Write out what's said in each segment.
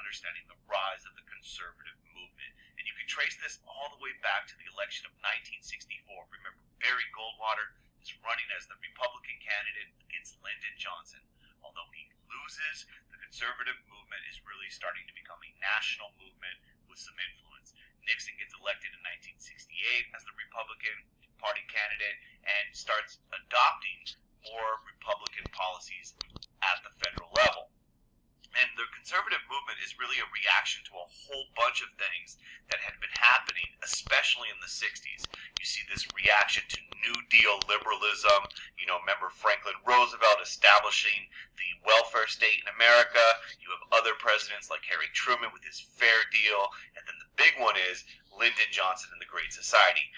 understanding the rise of the conservative movement. And you can trace this all the way back to the election of 1964. Remember, Barry Goldwater is running as the Republican candidate against Lyndon Johnson. Although he loses, the conservative movement is really starting to become a national movement with some influence. Nixon gets elected in 1968 as the Republican Party candidate and starts adopting more Republican policies at the federal level. And the conservative movement is really a reaction to a whole bunch of things that had been happening, especially in the 60s. You see this reaction to New Deal liberalism. Remember Franklin Roosevelt establishing the welfare state in America. You have other presidents like Harry Truman with his Fair Deal. And then the big one is Lyndon Johnson and the Great Society.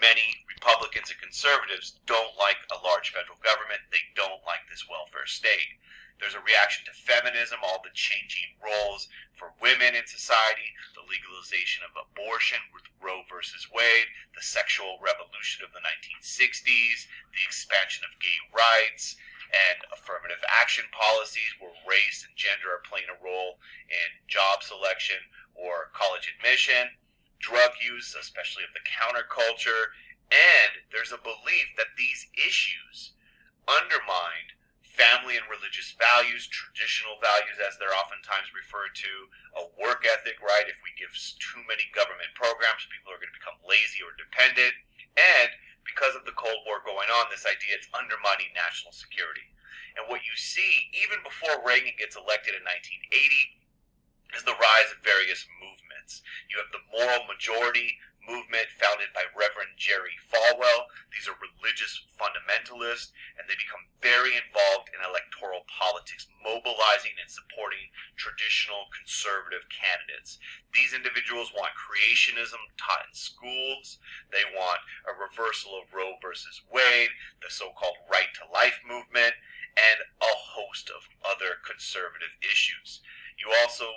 Many Republicans and conservatives don't like a large federal government. They don't like this welfare state. There's a reaction to feminism, all the changing roles for women in society, the legalization of abortion with Roe versus Wade, the sexual revolution of the 1960s, the expansion of gay rights, and affirmative action policies where race and gender are playing a role in job selection or college admission, drug use, especially of the counterculture, and there's a belief that these issues undermine family and religious values, traditional values as they're oftentimes referred to, a work ethic, right? If we give too many government programs, people are going to become lazy or dependent. And because of the Cold War going on, this idea it's undermining national security. And what you see, even before Reagan gets elected in 1980, is the rise of various movements. You have the moral majority movement founded by Reverend Jerry Falwell. These are religious fundamentalists, and they become very involved in electoral politics, mobilizing and supporting traditional conservative candidates. These individuals want creationism taught in schools. They want a reversal of Roe versus Wade, the so-called right to life movement, and a host of other conservative issues. You also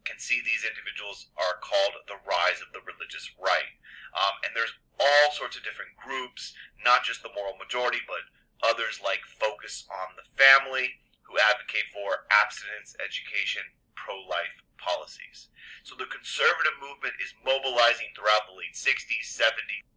can see these individuals are called the rise of the religious right. And there's all sorts of different groups, not just the moral majority, but others like Focus on the Family, who advocate for abstinence education, pro-life policies. So the conservative movement is mobilizing throughout the late 60s, 70s,